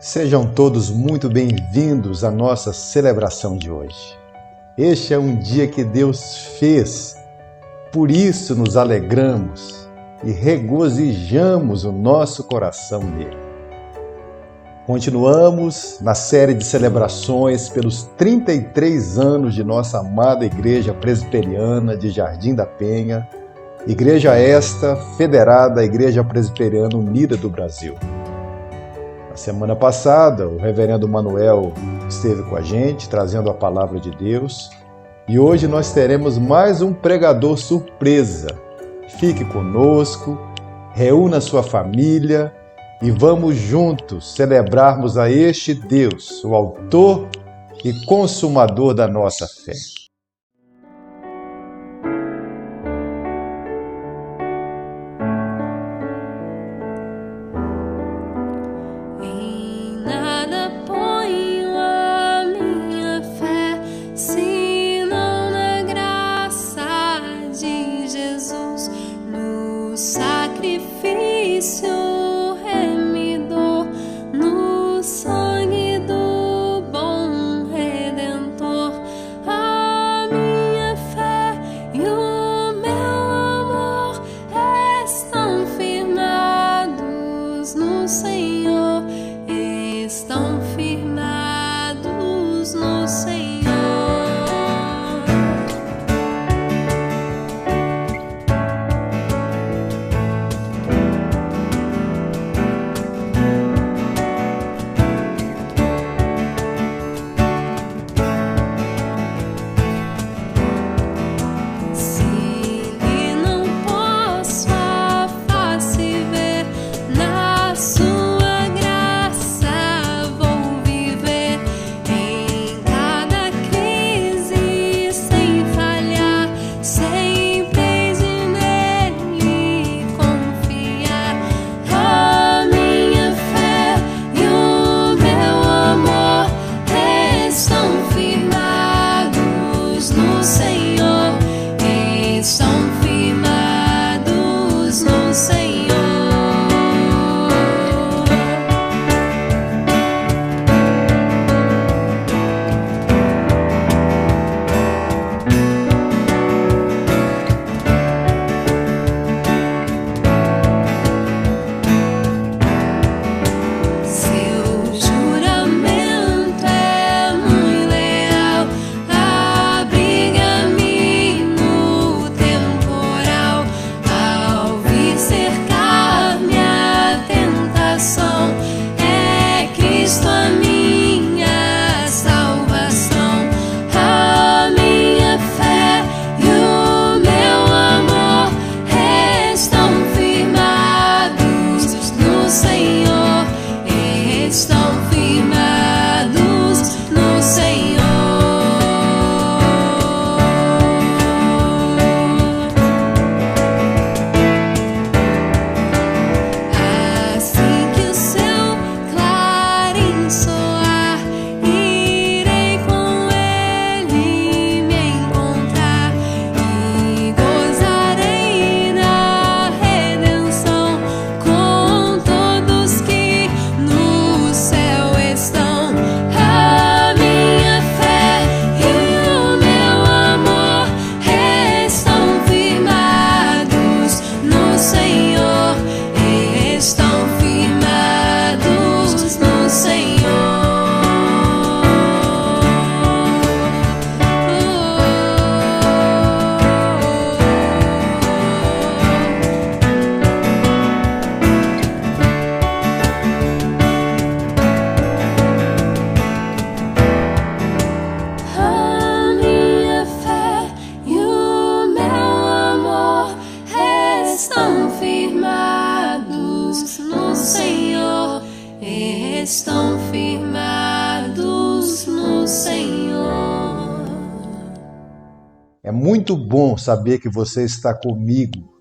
Sejam todos muito bem-vindos à nossa celebração de hoje. Este é um dia que Deus fez, por isso nos alegramos e regozijamos o nosso coração nele. Continuamos na série de celebrações pelos 33 anos de nossa amada Igreja Presbiteriana de Jardim da Penha, igreja esta federada à Igreja Presbiteriana Unida do Brasil. Na semana passada, o reverendo Manuel esteve com a gente, trazendo a palavra de Deus, e hoje nós teremos mais um pregador surpresa. Fique conosco, reúna sua família e vamos juntos celebrarmos a este Deus, o autor e consumador da nossa fé. É muito bom saber que você está comigo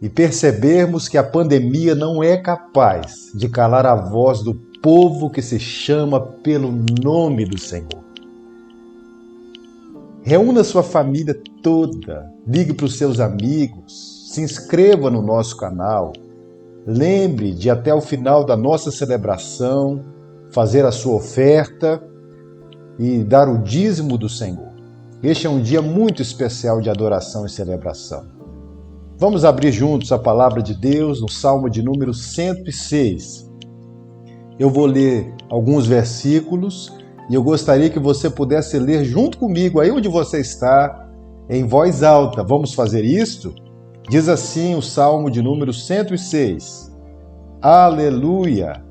e percebermos que a pandemia não é capaz de calar a voz do povo que se chama pelo nome do Senhor. Reúna sua família toda, ligue para os seus amigos, se inscreva no nosso canal, lembre de até o final da nossa celebração fazer a sua oferta e dar o dízimo do Senhor. Este é um dia muito especial de adoração e celebração. Vamos abrir juntos a palavra de Deus no Salmo de número 106. Eu vou ler alguns versículos e eu gostaria que você pudesse ler junto comigo, aí onde você está, em voz alta. Vamos fazer isto? Diz assim o Salmo de número 106. Aleluia!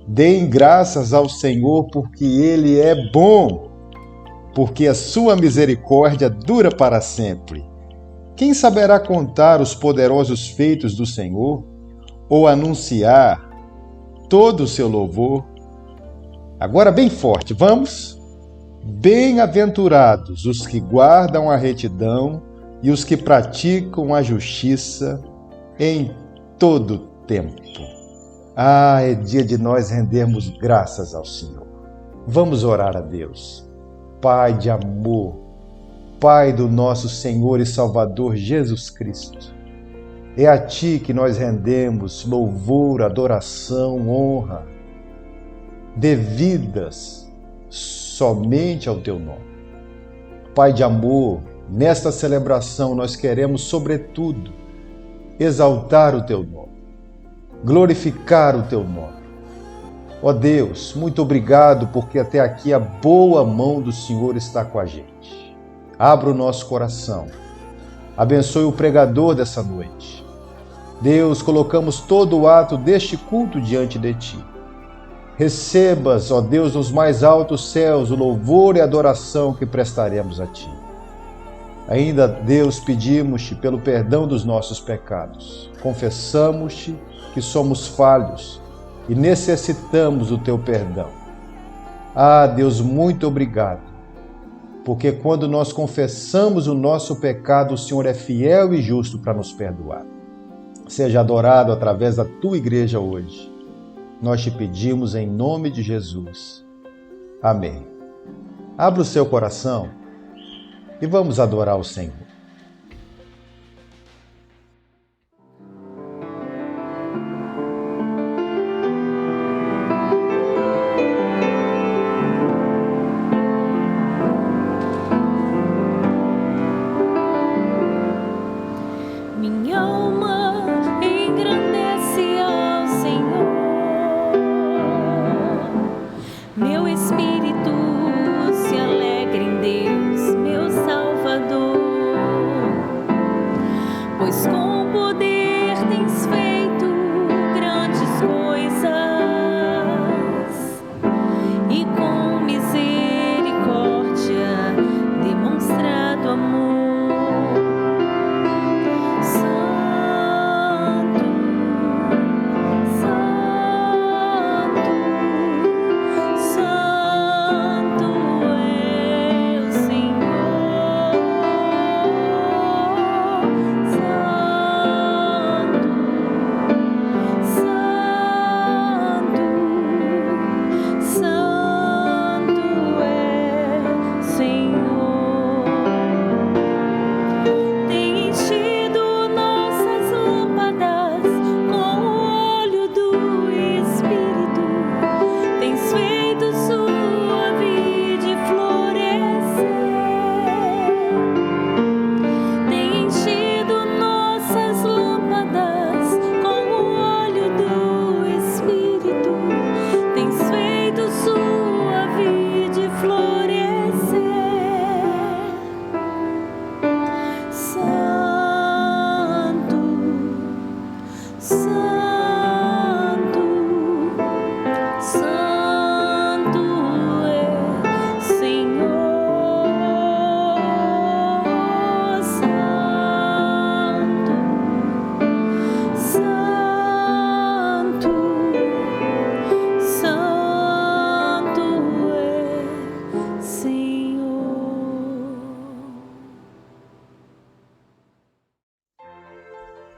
Deem graças ao Senhor porque Ele é bom, porque a sua misericórdia dura para sempre. Quem saberá contar os poderosos feitos do Senhor ou anunciar todo o seu louvor? Agora bem forte, vamos? Bem-aventurados os que guardam a retidão e os que praticam a justiça em todo tempo. É dia de nós rendermos graças ao Senhor. Vamos orar a Deus. Pai de amor, Pai do nosso Senhor e Salvador Jesus Cristo, é a Ti que nós rendemos louvor, adoração, honra, devidas somente ao Teu nome. Pai de amor, nesta celebração nós queremos, sobretudo, exaltar o Teu nome, glorificar o Teu nome. Ó Deus, muito obrigado porque até aqui a boa mão do Senhor está com a gente. Abra o nosso coração, abençoe o pregador dessa noite. Deus, colocamos todo o ato deste culto diante de Ti. Recebas, ó Deus, nos mais altos céus, o louvor e a adoração que prestaremos a Ti. Ainda, Deus, pedimos-te pelo perdão dos nossos pecados. Confessamos-te que somos falhos e necessitamos do Teu perdão. Deus, muito obrigado, porque quando nós confessamos o nosso pecado, o Senhor é fiel e justo para nos perdoar. Seja adorado através da Tua igreja hoje. Nós te pedimos em nome de Jesus. Amém. Abra o seu coração e vamos adorar o Senhor. Minha alma engrandece ao Senhor, meu espírito se alegra em Deus, meu Salvador, pois com poder tens feito grandes coisas e com misericórdia demonstrado amor.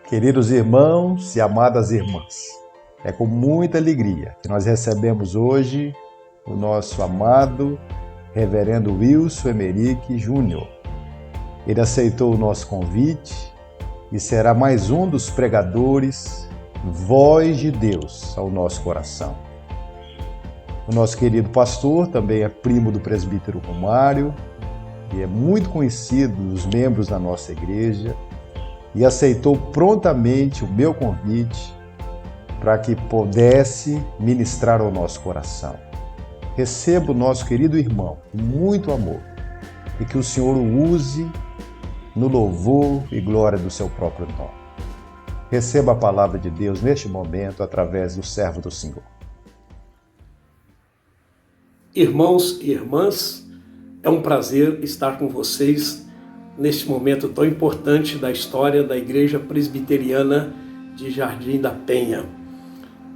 Queridos irmãos e amadas irmãs, é com muita alegria que nós recebemos hoje o nosso amado Reverendo Wilson Emerick Júnior. Ele aceitou o nosso convite e será mais um dos pregadores voz de Deus ao nosso coração. O nosso querido pastor também é primo do presbítero Romário e é muito conhecido dos membros da nossa igreja e aceitou prontamente o meu convite para que pudesse ministrar ao nosso coração. Receba o nosso querido irmão com muito amor e que o Senhor o use no louvor e glória do seu próprio nome. Receba a palavra de Deus neste momento através do servo do Senhor. Irmãos e irmãs, é um prazer estar com vocês neste momento tão importante da história da Igreja Presbiteriana de Jardim da Penha.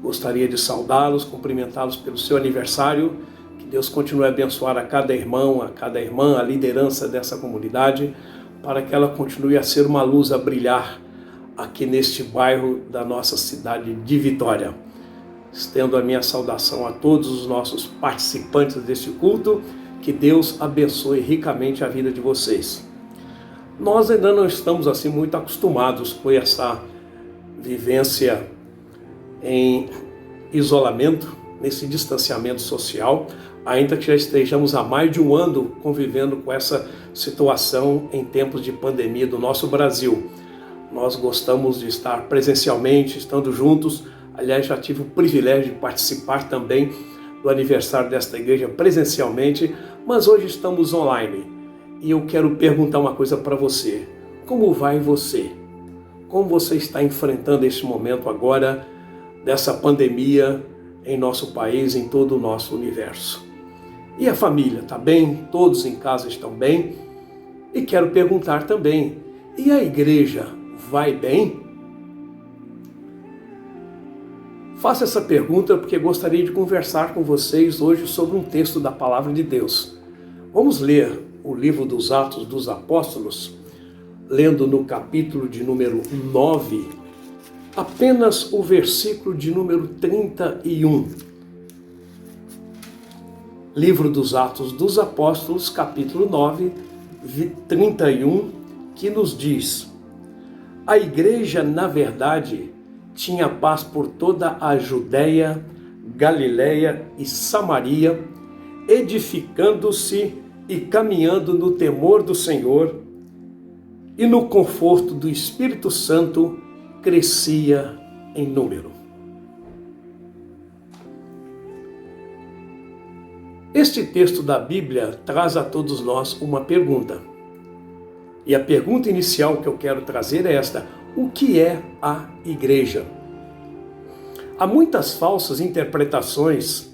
Gostaria de saudá-los, cumprimentá-los pelo seu aniversário. Que Deus continue a abençoar a cada irmão, a cada irmã, a liderança dessa comunidade, para que ela continue a ser uma luz a brilhar aqui neste bairro da nossa cidade de Vitória. Estendo a minha saudação a todos os nossos participantes deste culto. Que Deus abençoe ricamente a vida de vocês. Nós ainda não estamos assim muito acostumados com essa vivência em isolamento, nesse distanciamento social, ainda que já estejamos há mais de um ano convivendo com essa situação em tempos de pandemia do nosso Brasil. Nós gostamos de estar presencialmente, estando juntos. Aliás, já tive o privilégio de participar também do aniversário desta igreja presencialmente, mas hoje estamos online. E eu quero perguntar uma coisa para você. Como vai você? Como você está enfrentando este momento agora dessa pandemia em nosso país, em todo o nosso universo? E a família, está bem? Todos em casa estão bem? E quero perguntar também, e a igreja vai bem? Faço essa pergunta porque gostaria de conversar com vocês hoje sobre um texto da Palavra de Deus. Vamos ler o livro dos Atos dos Apóstolos, lendo no capítulo de número 9, apenas o versículo de número 31. Livro dos Atos dos Apóstolos, capítulo 9, 31, que nos diz: a igreja, na verdade, tinha paz por toda a Judéia, Galiléia e Samaria, edificando-se e caminhando no temor do Senhor, e no conforto do Espírito Santo crescia em número. Este texto da Bíblia traz a todos nós uma pergunta. E a pergunta inicial que eu quero trazer é esta: o que é a igreja? Há muitas falsas interpretações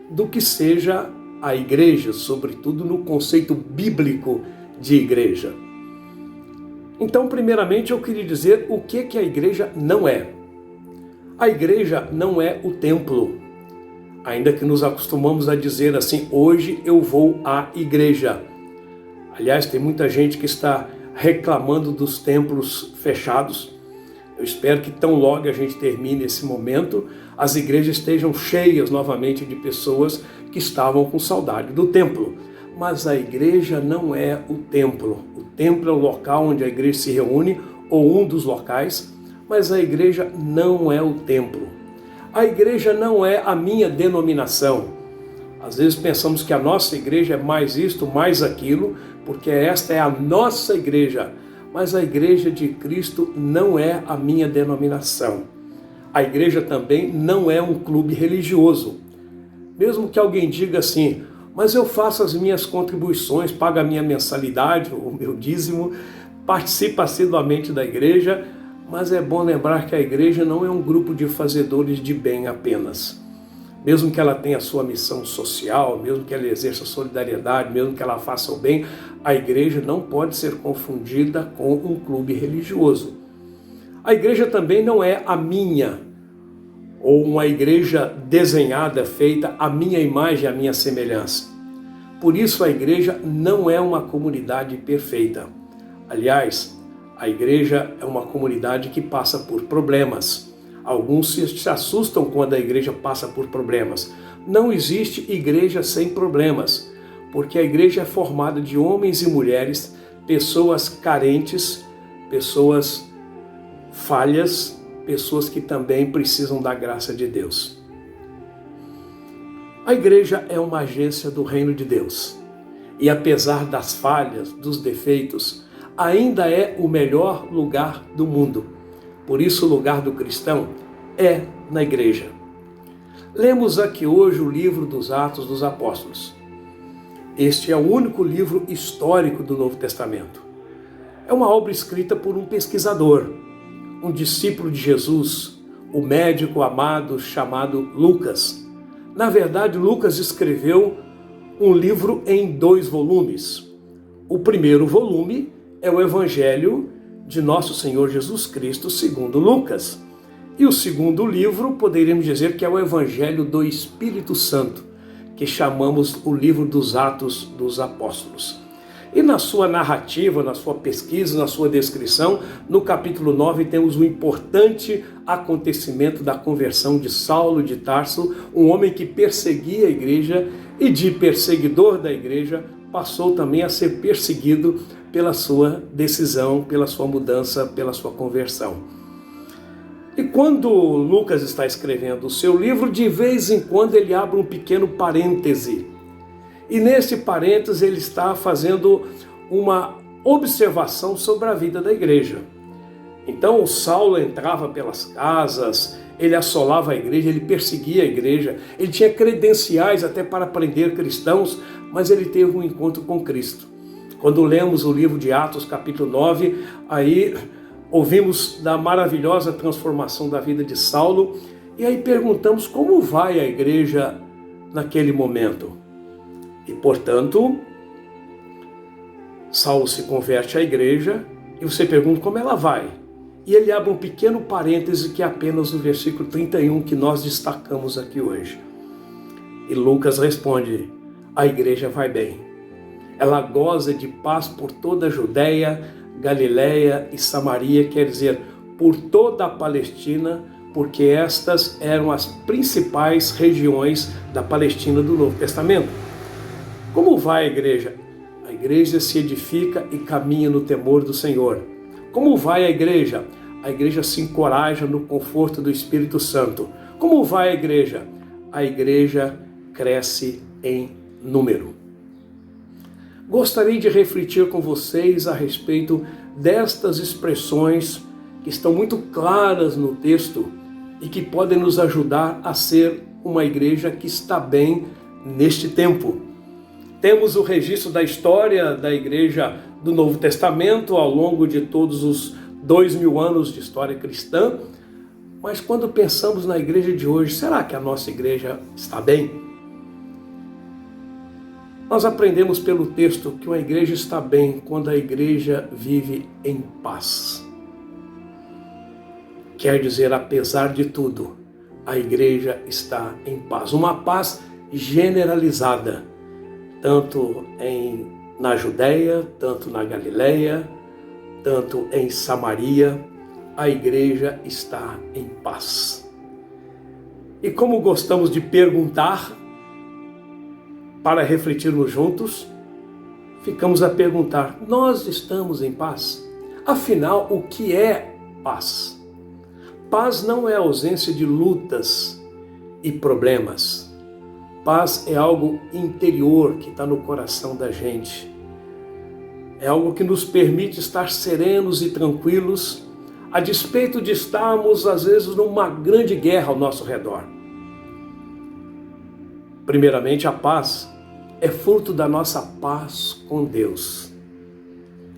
do que seja a igreja, sobretudo no conceito bíblico de igreja. Então, primeiramente, eu queria dizer o que a igreja não é. A igreja não é o templo, ainda que nos acostumamos a dizer assim: hoje eu vou à igreja. Aliás, tem muita gente que está reclamando dos templos fechados. Eu espero que tão logo a gente termine esse momento, as igrejas estejam cheias novamente de pessoas que estavam com saudade do templo. Mas a igreja não é o templo. O templo é o local onde a igreja se reúne, ou um dos locais, mas a igreja não é o templo. A igreja não é a minha denominação. Às vezes pensamos que a nossa igreja é mais isto, mais aquilo, porque esta é a nossa igreja. Mas a igreja de Cristo não é a minha denominação. A igreja também não é um clube religioso. Mesmo que alguém diga assim: mas eu faço as minhas contribuições, pago a minha mensalidade, o meu dízimo, participo assiduamente da igreja, mas é bom lembrar que a igreja não é um grupo de fazedores de bem apenas. Mesmo que ela tenha a sua missão social, mesmo que ela exerça solidariedade, mesmo que ela faça o bem, a igreja não pode ser confundida com um clube religioso. A igreja também não é a minha, ou uma igreja desenhada, feita à minha imagem e à minha semelhança. Por isso a igreja não é uma comunidade perfeita. Aliás, a igreja é uma comunidade que passa por problemas. Alguns se assustam quando a igreja passa por problemas. Não existe igreja sem problemas, porque a igreja é formada de homens e mulheres, pessoas carentes, pessoas falhas, pessoas que também precisam da graça de Deus. A igreja é uma agência do reino de Deus. E apesar das falhas, dos defeitos, ainda é o melhor lugar do mundo. Por isso o lugar do cristão é na igreja. Lemos aqui hoje o livro dos Atos dos Apóstolos. Este é o único livro histórico do Novo Testamento. É uma obra escrita por um pesquisador, um discípulo de Jesus, o médico amado chamado Lucas. Na verdade, Lucas escreveu um livro em 2 volumes. O primeiro volume é o Evangelho de Nosso Senhor Jesus Cristo, segundo Lucas. E o segundo livro, poderíamos dizer que é o Evangelho do Espírito Santo, que chamamos o livro dos Atos dos Apóstolos. E na sua narrativa, na sua pesquisa, na sua descrição, no capítulo 9 temos um importante acontecimento da conversão de Saulo de Tarso, um homem que perseguia a igreja e de perseguidor da igreja passou também a ser perseguido pela sua decisão, pela sua mudança, pela sua conversão. E quando Lucas está escrevendo o seu livro, de vez em quando ele abre um pequeno parêntese. E nesse parêntese ele está fazendo uma observação sobre a vida da igreja. Então o Saulo entrava pelas casas, ele assolava a igreja, ele perseguia a igreja, ele tinha credenciais até para prender cristãos, mas ele teve um encontro com Cristo. Quando lemos o livro de Atos, capítulo 9, aí ouvimos da maravilhosa transformação da vida de Saulo, e aí perguntamos como vai a igreja naquele momento. E, portanto, Saulo se converte à igreja e você pergunta como ela vai. E ele abre um pequeno parêntese que é apenas o versículo 31 que nós destacamos aqui hoje. E Lucas responde, a igreja vai bem. Ela goza de paz por toda a Judéia, Galiléia e Samaria, quer dizer, por toda a Palestina, porque estas eram as principais regiões da Palestina do Novo Testamento. Como vai a igreja? A igreja se edifica e caminha no temor do Senhor. Como vai a igreja? A igreja se encoraja no conforto do Espírito Santo. Como vai a igreja? A igreja cresce em número. Gostaria de refletir com vocês a respeito destas expressões que estão muito claras no texto e que podem nos ajudar a ser uma igreja que está bem neste tempo. Temos o registro da história da igreja do Novo Testamento ao longo de todos os 2000 anos de história cristã, mas quando pensamos na igreja de hoje, será que a nossa igreja está bem? Nós aprendemos pelo texto que uma igreja está bem quando a igreja vive em paz. Quer dizer, apesar de tudo, a igreja está em paz. Uma paz generalizada, tanto na Judéia, tanto na Galiléia, tanto em Samaria, a igreja está em paz. E como gostamos de perguntar, para refletirmos juntos, ficamos a perguntar, nós estamos em paz? Afinal, o que é paz? Paz não é ausência de lutas e problemas. Paz é algo interior que está no coração da gente. É algo que nos permite estar serenos e tranquilos, a despeito de estarmos, às vezes, numa grande guerra ao nosso redor. Primeiramente, a paz é fruto da nossa paz com Deus.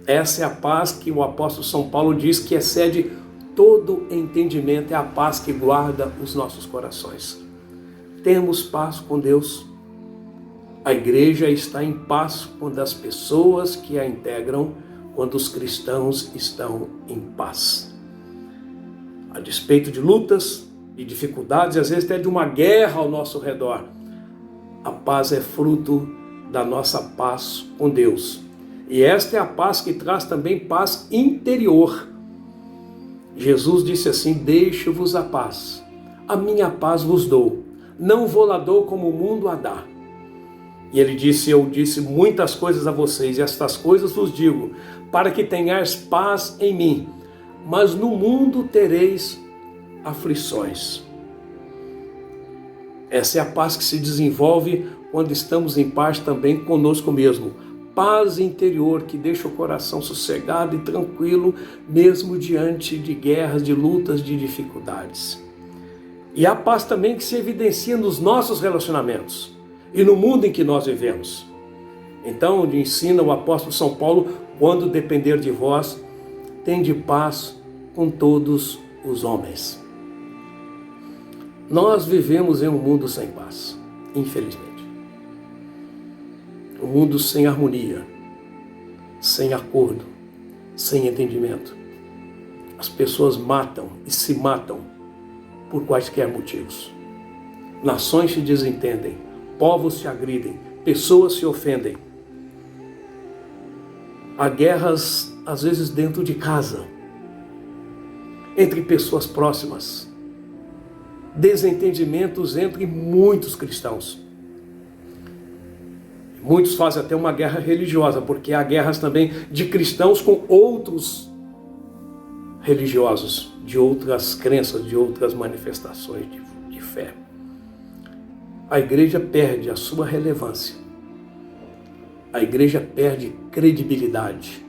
Essa é a paz que o apóstolo São Paulo diz que excede todo entendimento, é a paz que guarda os nossos corações. Temos paz com Deus. A igreja está em paz quando as pessoas que a integram, quando os cristãos estão em paz. A despeito de lutas e dificuldades, às vezes até de uma guerra ao nosso redor, a paz é fruto da nossa paz com Deus. E esta é a paz que traz também paz interior. Jesus disse assim, deixo-vos a paz, a minha paz vos dou. Não vou lá dou como o mundo a dá. E ele disse, eu disse muitas coisas a vocês, e estas coisas vos digo, para que tenhais paz em mim. Mas no mundo tereis aflições. Essa é a paz que se desenvolve quando estamos em paz também conosco mesmo. Paz interior que deixa o coração sossegado e tranquilo, mesmo diante de guerras, de lutas, de dificuldades. E a paz também que se evidencia nos nossos relacionamentos e no mundo em que nós vivemos. Então, ensina o apóstolo São Paulo, quando depender de vós, tende paz com todos os homens. Nós vivemos em um mundo sem paz, infelizmente. Um mundo sem harmonia, sem acordo, sem entendimento. As pessoas matam e se matam por quaisquer motivos. Nações se desentendem, povos se agridem, pessoas se ofendem. Há guerras, às vezes, dentro de casa, entre pessoas próximas. Desentendimentos entre muitos cristãos. Muitos fazem até uma guerra religiosa, porque há guerras também de cristãos com outros religiosos, de outras crenças, de outras manifestações de fé. A igreja perde a sua relevância. A igreja perde credibilidade,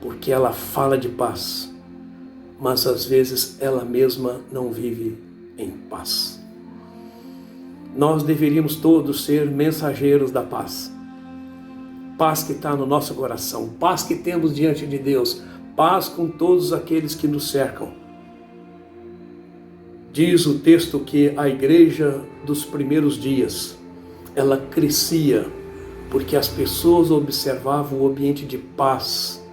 porque ela fala de paz, mas às vezes ela mesma não vive em paz. Nós deveríamos todos ser mensageiros da paz. Paz que está no nosso coração, paz que temos diante de Deus, paz com todos aqueles que nos cercam. Diz o texto que a igreja dos primeiros dias, ela crescia porque as pessoas observavam o ambiente de paz,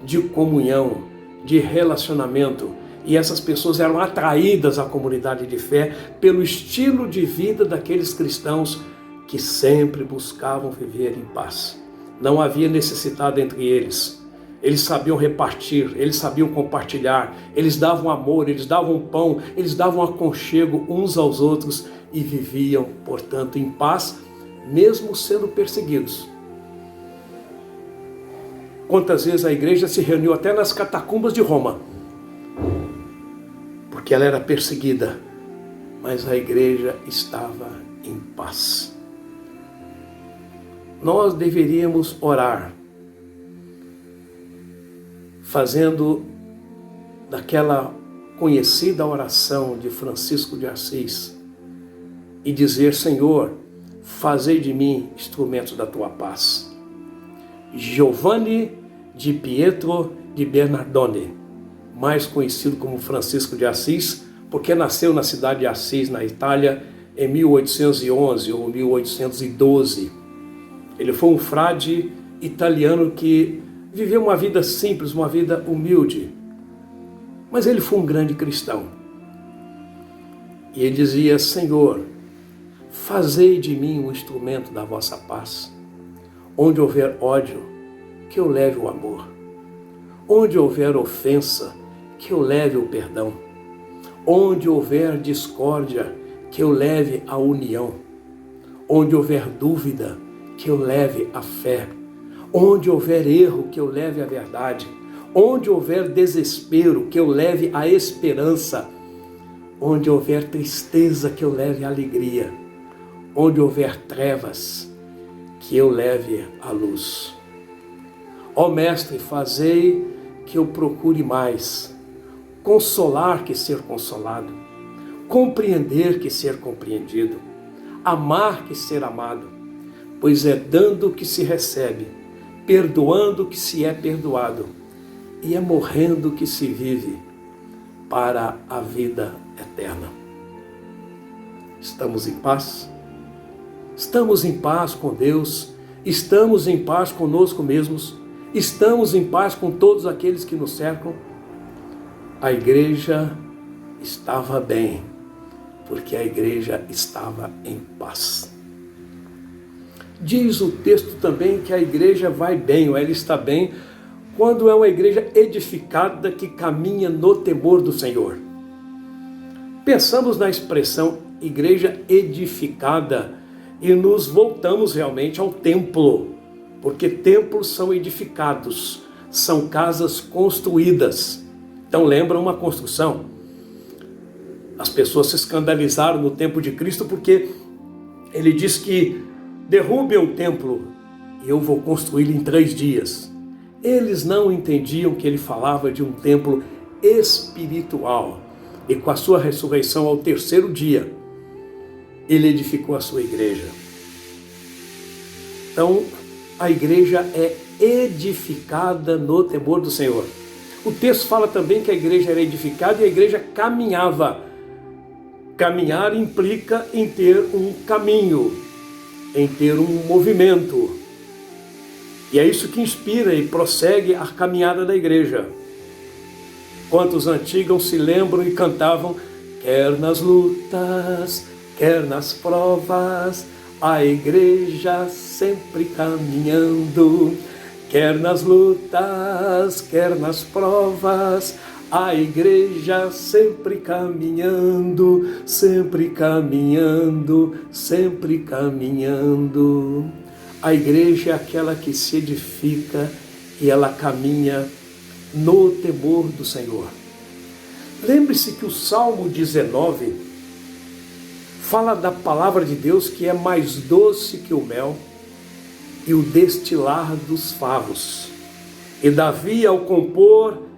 de comunhão, de relacionamento. E essas pessoas eram atraídas à comunidade de fé pelo estilo de vida daqueles cristãos que sempre buscavam viver em paz. Não havia necessidade entre eles. Eles sabiam repartir, eles sabiam compartilhar, eles davam amor, eles davam pão, eles davam aconchego uns aos outros e viviam, portanto, em paz, mesmo sendo perseguidos. Quantas vezes a igreja se reuniu até nas catacumbas de Roma, porque ela era perseguida, mas a igreja estava em paz. Nós deveríamos orar, fazendo daquela conhecida oração de Francisco de Assis e dizer: Senhor, fazei de mim instrumento da tua paz. Giovanni di Pietro di Bernardone, mais conhecido como Francisco de Assis, porque nasceu na cidade de Assis, na Itália, em 1811 ou 1812. Ele foi um frade italiano que viveu uma vida simples, uma vida humilde, mas ele foi um grande cristão. E ele dizia: Senhor, fazei de mim um instrumento da vossa paz. Onde houver ódio, que eu leve o amor. Onde houver ofensa, que eu leve o perdão. Onde houver discórdia, que eu leve a união. Onde houver dúvida, que eu leve a fé. Onde houver erro, que eu leve a verdade. Onde houver desespero, que eu leve a esperança. Onde houver tristeza, que eu leve a alegria. Onde houver trevas, que eu leve a luz. Ó Mestre, fazei que eu procure mais consolar que ser consolado, compreender que ser compreendido, amar que ser amado, pois é dando que se recebe, perdoando que se é perdoado, e é morrendo que se vive para a vida eterna. Estamos em paz? Estamos em paz com Deus? Estamos em paz conosco mesmos? Estamos em paz com todos aqueles que nos cercam? A igreja estava bem, porque a igreja estava em paz. Diz o texto também que a igreja vai bem, ou ela está bem, quando é uma igreja edificada que caminha no temor do Senhor. Pensamos na expressão igreja edificada e nos voltamos realmente ao templo, porque templos são edificados, são casas construídas. Então lembra uma construção. As pessoas se escandalizaram no tempo de Cristo porque ele diz que derrubem o templo e eu vou construí-lo em 3 dias. Eles não entendiam que ele falava de um templo espiritual. E com a sua ressurreição ao 3º dia, ele edificou a sua igreja. Então, a igreja é edificada no temor do Senhor. O texto fala também que a igreja era edificada e a igreja caminhava. Caminhar implica em ter um caminho, em ter um movimento. E é isso que inspira e prossegue a caminhada da igreja. Quantos antigos se lembram e cantavam: quer nas lutas, quer nas provas, a igreja sempre caminhando. Quer nas lutas, quer nas provas, a igreja sempre caminhando, sempre caminhando, sempre caminhando. A igreja é aquela que se edifica e ela caminha no temor do Senhor. Lembre-se que o Salmo 19 fala da palavra de Deus que é mais doce que o mel e o destilar dos favos. E Davi, ao compor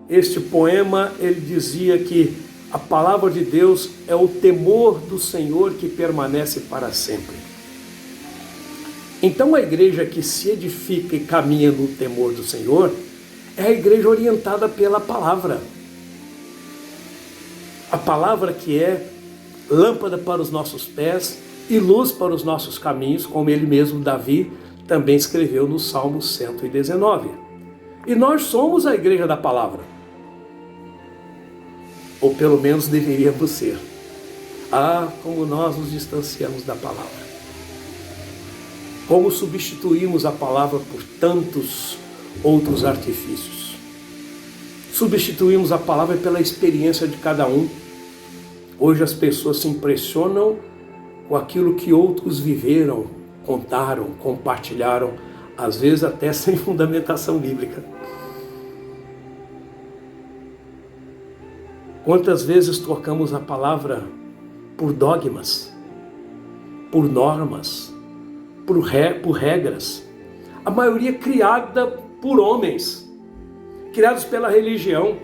este poema, ele dizia que a palavra de Deus é o temor do Senhor que permanece para sempre. Então a igreja que se edifica e caminha no temor do Senhor é a igreja orientada pela palavra. A palavra que é lâmpada para os nossos pés e luz para os nossos caminhos, como ele mesmo, Davi, também escreveu no Salmo 119. E nós somos a igreja da palavra. Ou pelo menos deveríamos ser. Ah, como nós nos distanciamos da palavra. Como substituímos a palavra por tantos outros artifícios. Substituímos a palavra pela experiência de cada um. Hoje as pessoas se impressionam com aquilo que outros viveram, contaram, compartilharam, às vezes até sem fundamentação bíblica. Quantas vezes trocamos a palavra por dogmas, por normas, por regras, a maioria criada por homens, criados pela religião.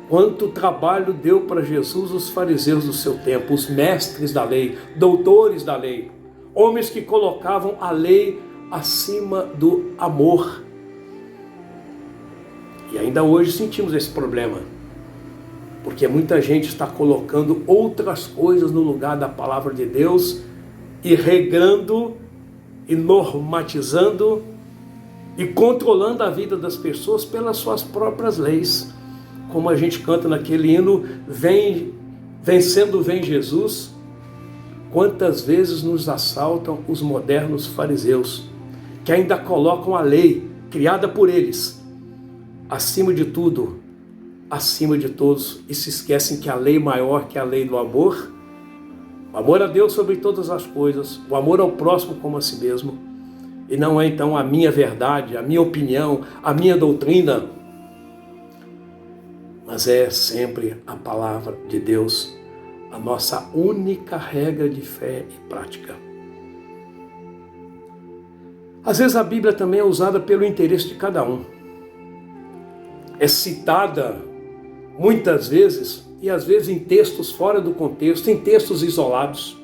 Quanto trabalho deu para Jesus os fariseus do seu tempo, os mestres da lei, doutores da lei, homens que colocavam a lei acima do amor. E ainda hoje sentimos esse problema, porque muita gente está colocando outras coisas no lugar da palavra de Deus e regrando e normatizando e controlando a vida das pessoas pelas suas próprias leis. Como a gente canta naquele hino, vencendo vem Jesus. Quantas vezes nos assaltam os modernos fariseus, que ainda colocam a lei, criada por eles, acima de tudo, acima de todos, e se esquecem que a lei maior que a lei do amor, o amor a Deus sobre todas as coisas, o amor ao próximo como a si mesmo, e não é então a minha verdade, a minha opinião, a minha doutrina, mas é sempre a palavra de Deus, a nossa única regra de fé e prática. Às vezes a Bíblia também é usada pelo interesse de cada um. É citada muitas vezes, e às vezes em textos fora do contexto, em textos isolados,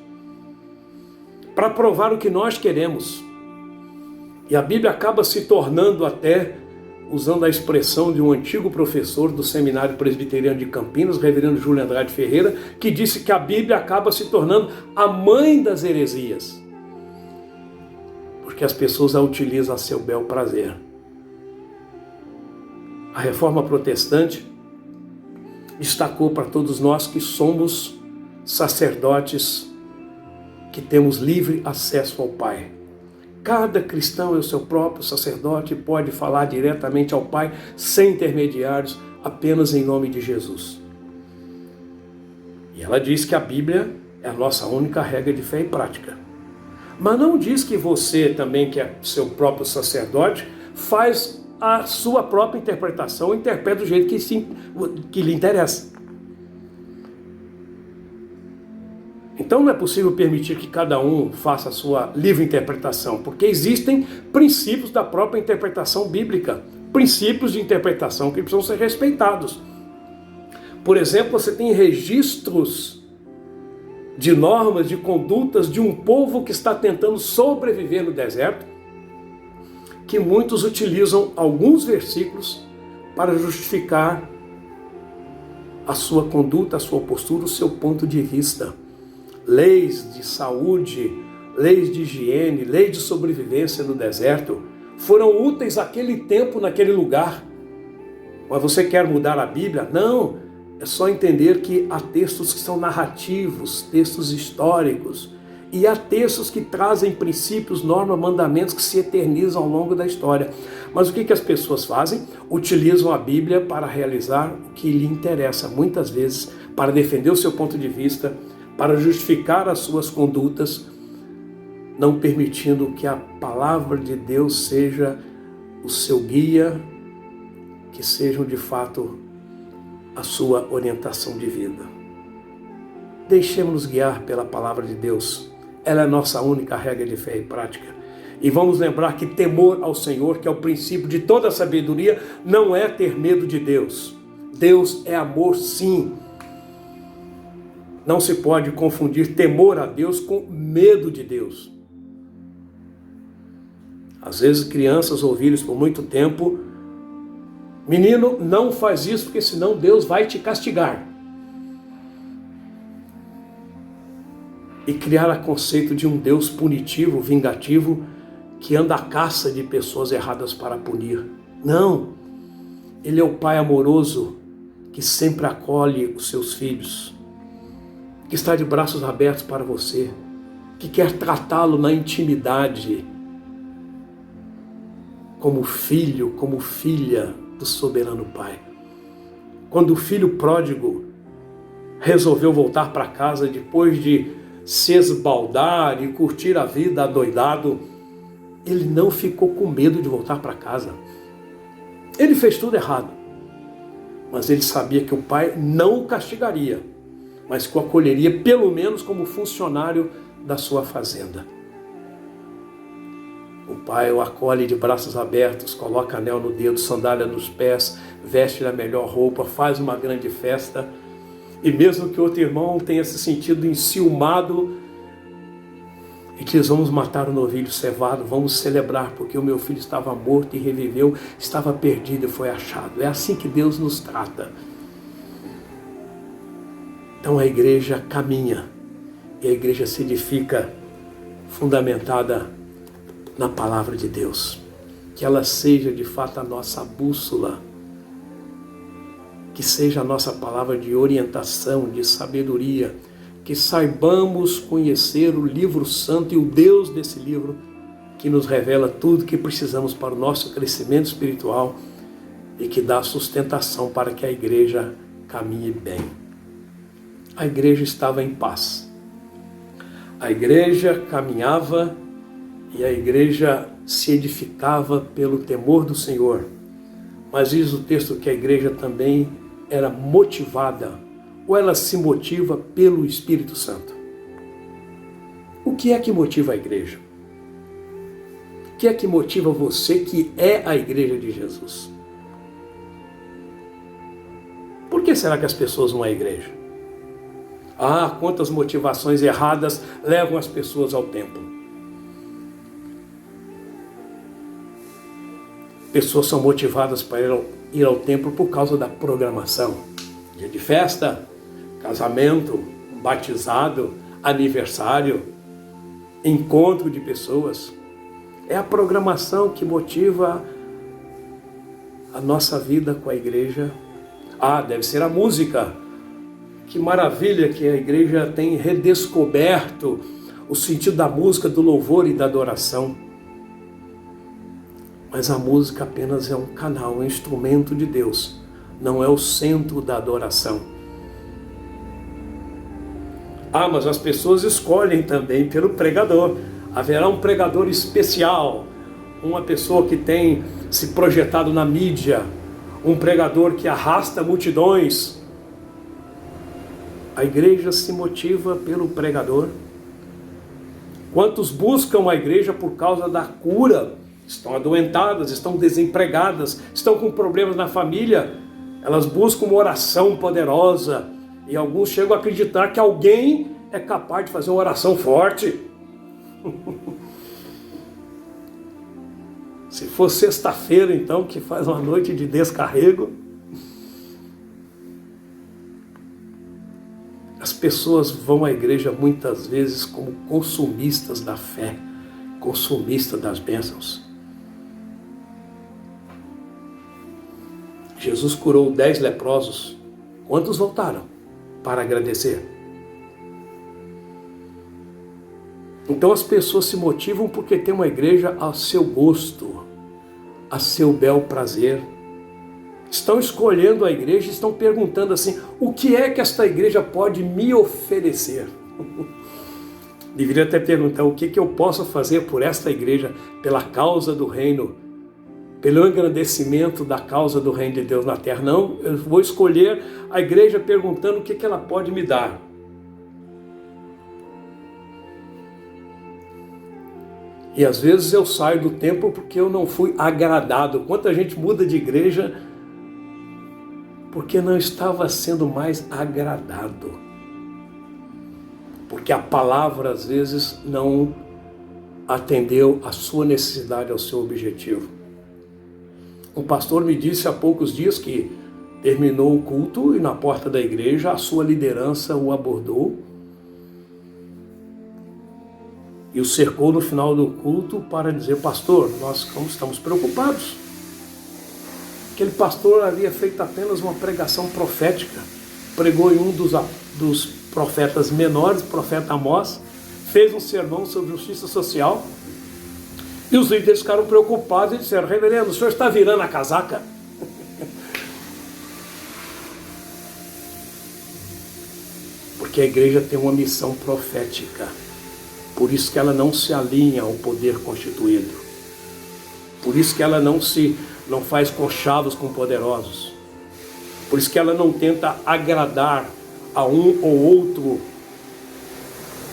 para provar o que nós queremos. E a Bíblia acaba se tornando até, usando a expressão de um antigo professor do Seminário Presbiteriano de Campinas, reverendo Júlio Andrade Ferreira, que disse que a Bíblia acaba se tornando a mãe das heresias, porque as pessoas a utilizam a seu bel prazer. A Reforma Protestante destacou para todos nós que somos sacerdotes, que temos livre acesso ao Pai. Cada cristão é o seu próprio sacerdote e pode falar diretamente ao Pai, sem intermediários, apenas em nome de Jesus. E ela diz que a Bíblia é a nossa única regra de fé e prática. Mas não diz que você também, que é seu próprio sacerdote, faz a sua própria interpretação, interpreta do jeito que lhe interessa. Então não é possível permitir que cada um faça a sua livre interpretação, porque existem princípios da própria interpretação bíblica, princípios de interpretação que precisam ser respeitados. Por exemplo, você tem registros de normas, de condutas de um povo que está tentando sobreviver no deserto, que muitos utilizam alguns versículos para justificar a sua conduta, a sua postura, o seu ponto de vista. Leis de saúde, leis de higiene, leis de sobrevivência no deserto foram úteis naquele tempo, naquele lugar. Mas você quer mudar a Bíblia? Não, é só entender que há textos que são narrativos, textos históricos, e há textos que trazem princípios, normas, mandamentos que se eternizam ao longo da história. Mas o que as pessoas fazem? Utilizam a Bíblia para realizar o que lhe interessa, muitas vezes para defender o seu ponto de vista, para justificar as suas condutas, não permitindo que a palavra de Deus seja o seu guia, que sejam de fato a sua orientação de vida. Deixemos-nos guiar pela palavra de Deus. Ela é a nossa única regra de fé e prática. E vamos lembrar que temor ao Senhor, que é o princípio de toda a sabedoria, não é ter medo de Deus. Deus é amor, sim. Não se pode confundir temor a Deus com medo de Deus. Às vezes crianças ouviram isso por muito tempo: menino, não faz isso porque senão Deus vai te castigar. E criar o conceito de um Deus punitivo, vingativo, que anda à caça de pessoas erradas para punir. Não, Ele é o Pai amoroso que sempre acolhe os seus filhos, que está de braços abertos para você, que quer tratá-lo na intimidade, como filho, como filha do soberano Pai. Quando o filho pródigo resolveu voltar para casa depois de se esbaldar e curtir a vida adoidado, ele não ficou com medo de voltar para casa. Ele fez tudo errado, mas ele sabia que o pai não o castigaria, mas que o acolheria pelo menos como funcionário da sua fazenda. O pai o acolhe de braços abertos, coloca anel no dedo, sandália nos pés, veste a melhor roupa, faz uma grande festa. E mesmo que outro irmão tenha se sentido enciumado, e diz: vamos matar o novilho cevado, vamos celebrar, porque o meu filho estava morto e reviveu, estava perdido e foi achado. É assim que Deus nos trata. Então a igreja caminha, e a igreja se edifica fundamentada na palavra de Deus. Que ela seja de fato a nossa bússola, que seja a nossa palavra de orientação, de sabedoria, que saibamos conhecer o livro santo e o Deus desse livro, que nos revela tudo que precisamos para o nosso crescimento espiritual e que dá sustentação para que a igreja caminhe bem. A igreja estava em paz. A igreja caminhava e a igreja se edificava pelo temor do Senhor. Mas diz o texto que a igreja também era motivada, ou ela se motiva pelo Espírito Santo. O que é que motiva a igreja? O que é que motiva você que é a igreja de Jesus? Por que será que as pessoas vão à igreja? Ah, quantas motivações erradas levam as pessoas ao templo. Pessoas são motivadas para ir ao templo por causa da programação. Dia de festa, casamento, batizado, aniversário, encontro de pessoas. É a programação que motiva a nossa vida com a igreja. Ah, deve ser a música. Que maravilha que a igreja tem redescoberto o sentido da música, do louvor e da adoração. Mas a música apenas é um canal, um instrumento de Deus. Não é o centro da adoração. Ah, mas as pessoas escolhem também pelo pregador. Haverá um pregador especial, uma pessoa que tem se projetado na mídia, um pregador que arrasta multidões. A igreja se motiva pelo pregador. Quantos buscam a igreja por causa da cura? Estão adoentadas, estão desempregadas, estão com problemas na família. Elas buscam uma oração poderosa. E alguns chegam a acreditar que alguém é capaz de fazer uma oração forte. Se for sexta-feira, então, que faz uma noite de descarrego. As pessoas vão à igreja muitas vezes como consumistas da fé, consumistas das bênçãos. Jesus curou 10 leprosos. Quantos voltaram para agradecer? Então as pessoas se motivam porque tem uma igreja a seu gosto, a seu bel prazer. Estão escolhendo a igreja, estão perguntando assim, o que é que esta igreja pode me oferecer? Deveria até perguntar, o que eu posso fazer por esta igreja, pela causa do reino, pelo engrandecimento da causa do reino de Deus na terra? Não, eu vou escolher a igreja perguntando o que ela pode me dar. E às vezes eu saio do templo porque eu não fui agradado. Quanta gente muda de igreja porque não estava sendo mais agradado. Porque a palavra às vezes não atendeu à sua necessidade, ao seu objetivo. Um pastor me disse há poucos dias que terminou o culto e na porta da igreja a sua liderança o abordou e o cercou no final do culto para dizer, pastor, nós estamos preocupados. Aquele pastor havia feito apenas uma pregação profética, pregou em um dos profetas menores, o profeta Amós, fez um sermão sobre justiça social, e os líderes ficaram preocupados e disseram, reverendo, o senhor está virando a casaca? Porque a igreja tem uma missão profética, por isso que ela não se alinha ao poder constituído, por isso que ela não faz conchavos com poderosos. Por isso que ela não tenta agradar a um ou outro,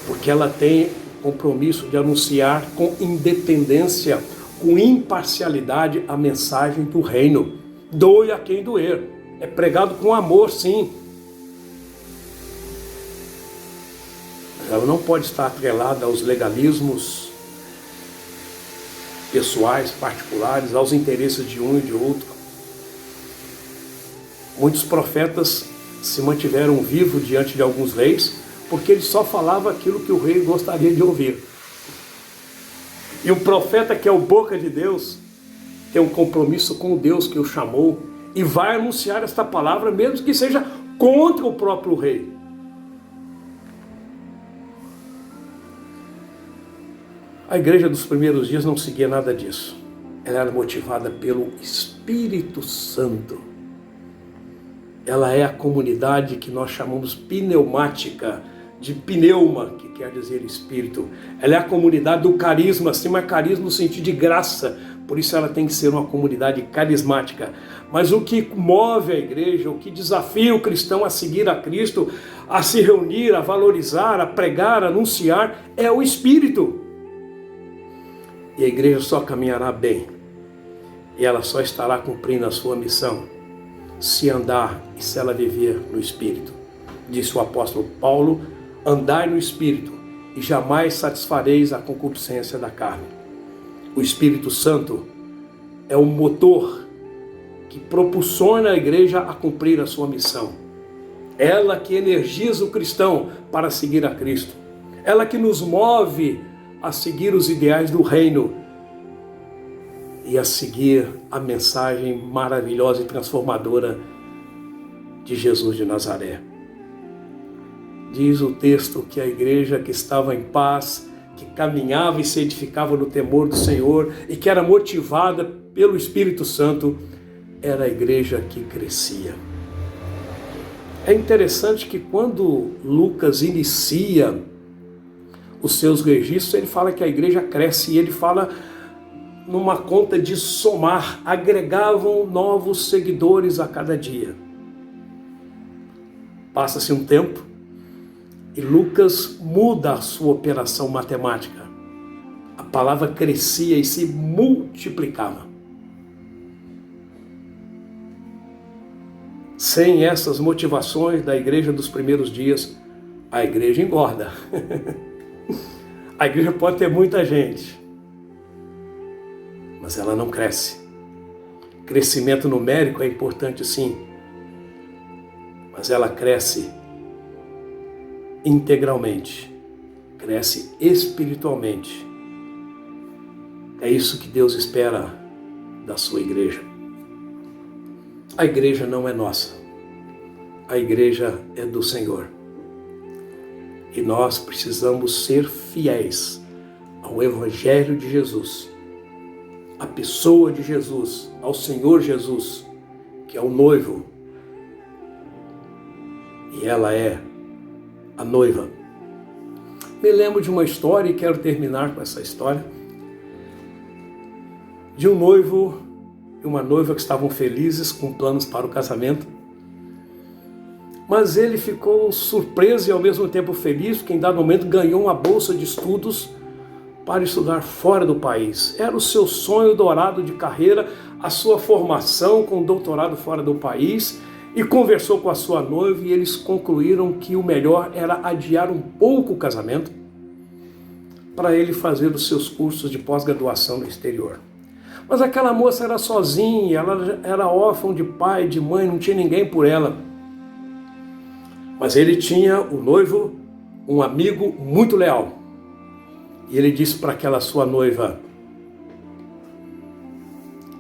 porque ela tem compromisso de anunciar com independência, com imparcialidade a mensagem do reino. Doe a quem doer. É pregado com amor, sim. Mas ela não pode estar atrelada aos legalismos pessoais, particulares, aos interesses de um e de outro. Muitos profetas se mantiveram vivos diante de alguns reis, porque ele só falava aquilo que o rei gostaria de ouvir. E o profeta, que é o boca de Deus, tem um compromisso com o Deus que o chamou, e vai anunciar esta palavra, mesmo que seja contra o próprio rei. A igreja dos primeiros dias não seguia nada disso. Ela era motivada pelo Espírito Santo. Ela é a comunidade que nós chamamos pneumática, de pneuma, que quer dizer espírito. Ela é a comunidade do carisma, sim, mas carisma no sentido de graça. Por isso ela tem que ser uma comunidade carismática. Mas o que move a igreja, o que desafia o cristão a seguir a Cristo, a se reunir, a valorizar, a pregar, a anunciar, é o Espírito. E a igreja só caminhará bem, e ela só estará cumprindo a sua missão, se andar e se ela viver no Espírito. Disse o apóstolo Paulo, andai no Espírito, e jamais satisfareis a concupiscência da carne. O Espírito Santo é o motor que propulsiona a igreja a cumprir a sua missão. Ela que energiza o cristão para seguir a Cristo. Ela que nos move a seguir os ideais do reino e a seguir a mensagem maravilhosa e transformadora de Jesus de Nazaré. Diz o texto que a igreja que estava em paz, que caminhava e se edificava no temor do Senhor e que era motivada pelo Espírito Santo, era a igreja que crescia. É interessante que quando Lucas inicia os seus registros, ele fala que a igreja cresce, e ele fala numa conta de somar, agregavam novos seguidores a cada dia. Passa-se um tempo e Lucas muda a sua operação matemática. A palavra crescia e se multiplicava. Sem essas motivações da igreja dos primeiros dias, a igreja engorda. A igreja pode ter muita gente, mas ela não cresce. Crescimento numérico é importante, sim, mas ela cresce integralmente, cresce espiritualmente. É isso que Deus espera da sua igreja. A igreja não é nossa, a igreja é do Senhor. E nós precisamos ser fiéis ao Evangelho de Jesus, à pessoa de Jesus, ao Senhor Jesus, que é o noivo. E ela é a noiva. Me lembro de uma história e quero terminar com essa história. De um noivo e uma noiva que estavam felizes com planos para o casamento. Mas ele ficou surpreso e ao mesmo tempo feliz, porque em dado momento ganhou uma bolsa de estudos para estudar fora do país. Era o seu sonho dourado de carreira, a sua formação com doutorado fora do país, e conversou com a sua noiva e eles concluíram que o melhor era adiar um pouco o casamento para ele fazer os seus cursos de pós-graduação no exterior. Mas aquela moça era sozinha, ela era órfã de pai, de mãe, não tinha ninguém por ela. Mas ele tinha, o noivo, um amigo muito leal. E ele disse para aquela sua noiva: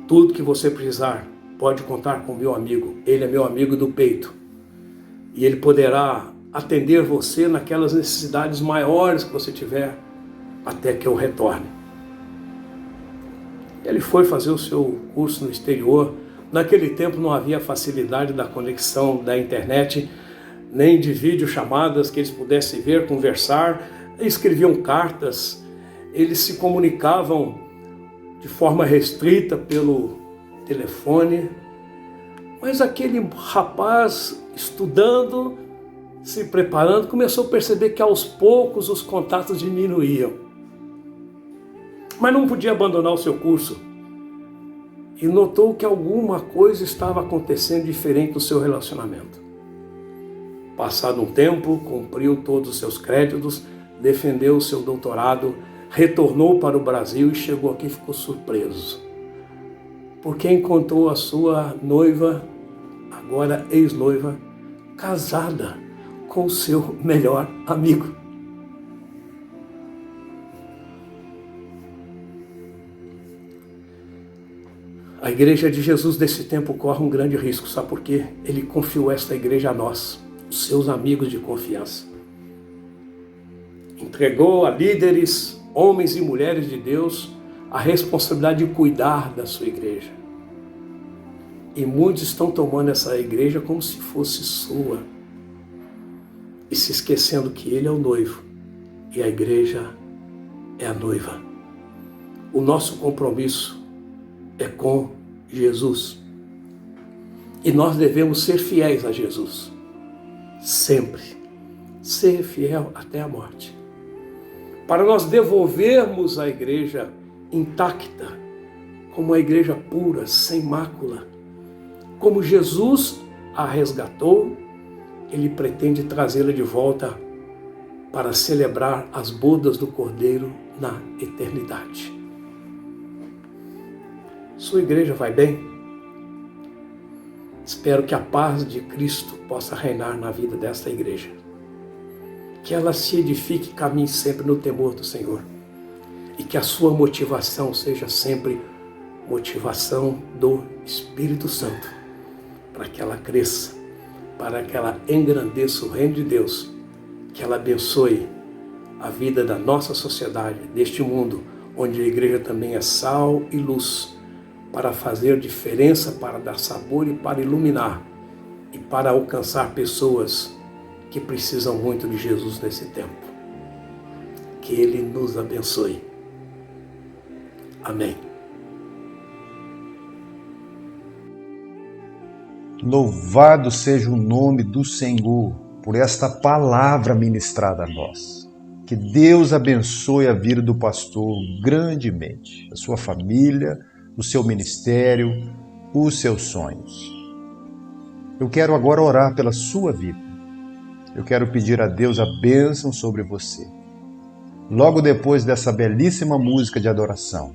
tudo que você precisar, pode contar com o meu amigo. Ele é meu amigo do peito. E ele poderá atender você naquelas necessidades maiores que você tiver, até que eu retorne. Ele foi fazer o seu curso no exterior. Naquele tempo não havia facilidade da conexão da internet, nem de videochamadas que eles pudessem ver, conversar. Escreviam cartas, eles se comunicavam de forma restrita pelo telefone. Mas aquele rapaz, estudando, se preparando, começou a perceber que aos poucos os contatos diminuíam. Mas não podia abandonar o seu curso. E notou que alguma coisa estava acontecendo diferente no seu relacionamento. Passado um tempo, cumpriu todos os seus créditos, defendeu o seu doutorado, retornou para o Brasil e chegou aqui e ficou surpreso. Porque encontrou a sua noiva, agora ex-noiva, casada com o seu melhor amigo. A igreja de Jesus desse tempo corre um grande risco, sabe por quê? Ele confiou esta igreja a nós, os seus amigos de confiança. Entregou a líderes, homens e mulheres de Deus, a responsabilidade de cuidar da sua igreja. E muitos estão tomando essa igreja como se fosse sua, e se esquecendo que ele é o noivo e a igreja é a noiva. O nosso compromisso é com Jesus. E nós devemos ser fiéis a Jesus. Sempre. Ser fiel até a morte. Para nós devolvermos a igreja intacta, como a igreja pura, sem mácula. Como Jesus a resgatou, Ele pretende trazê-la de volta para celebrar as bodas do Cordeiro na eternidade. Sua igreja vai bem? Espero que a paz de Cristo possa reinar na vida desta igreja. Que ela se edifique e caminhe sempre no temor do Senhor. E que a sua motivação seja sempre motivação do Espírito Santo. Para que ela cresça, para que ela engrandeça o reino de Deus. Que ela abençoe a vida da nossa sociedade, deste mundo, onde a igreja também é sal e luz, para fazer diferença, para dar sabor e para iluminar, e para alcançar pessoas que precisam muito de Jesus nesse tempo. Que Ele nos abençoe. Amém. Louvado seja o nome do Senhor por esta palavra ministrada a nós. Que Deus abençoe a vida do pastor grandemente, a sua família, o seu ministério, os seus sonhos. Eu quero agora orar pela sua vida. Eu quero pedir a Deus a bênção sobre você. Logo depois dessa belíssima música de adoração,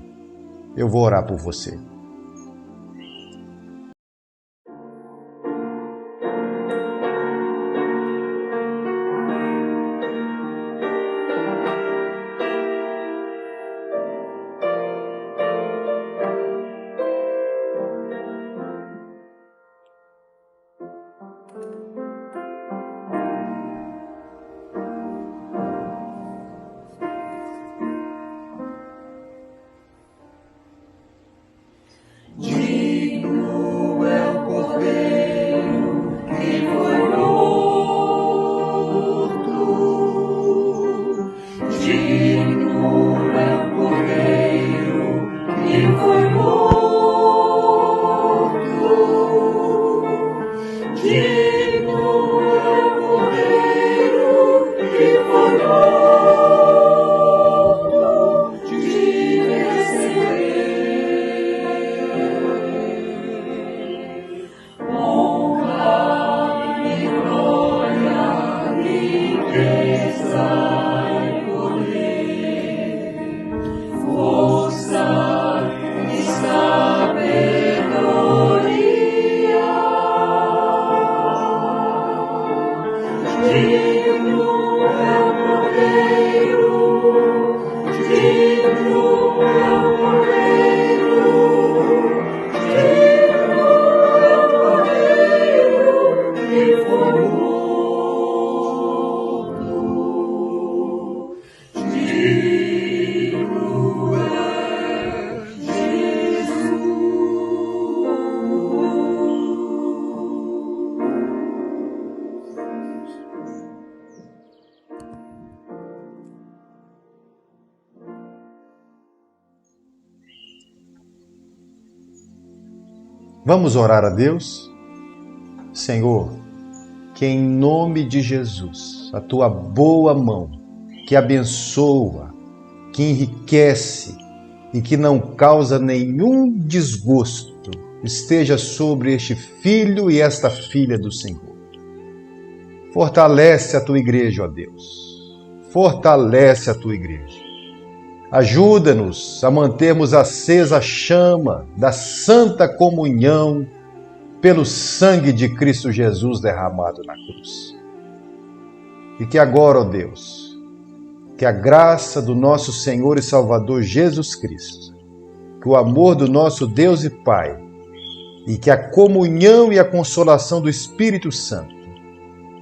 eu vou orar por você. Digno é o Cordeiro que foi morto. Digno é o Cordeiro que foi morto. Digno é o Cordeiro que foi morto de receber Vamos orar a Deus? Senhor, que em nome de Jesus, a tua boa mão, que abençoa, que enriquece e que não causa nenhum desgosto, esteja sobre este filho e esta filha do Senhor. Fortalece a tua igreja, ó Deus. Fortalece a tua igreja. Ajuda-nos a mantermos acesa a chama da santa comunhão pelo sangue de Cristo Jesus derramado na cruz. E que agora, ó Deus, que a graça do nosso Senhor e Salvador Jesus Cristo, que o amor do nosso Deus e Pai, e que a comunhão e a consolação do Espírito Santo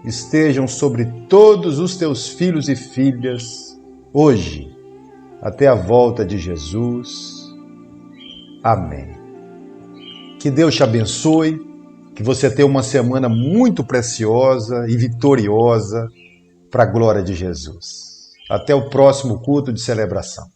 estejam sobre todos os teus filhos e filhas, hoje, até a volta de Jesus. Amém. Que Deus te abençoe, que você tenha uma semana muito preciosa e vitoriosa para a glória de Jesus. Até o próximo culto de celebração.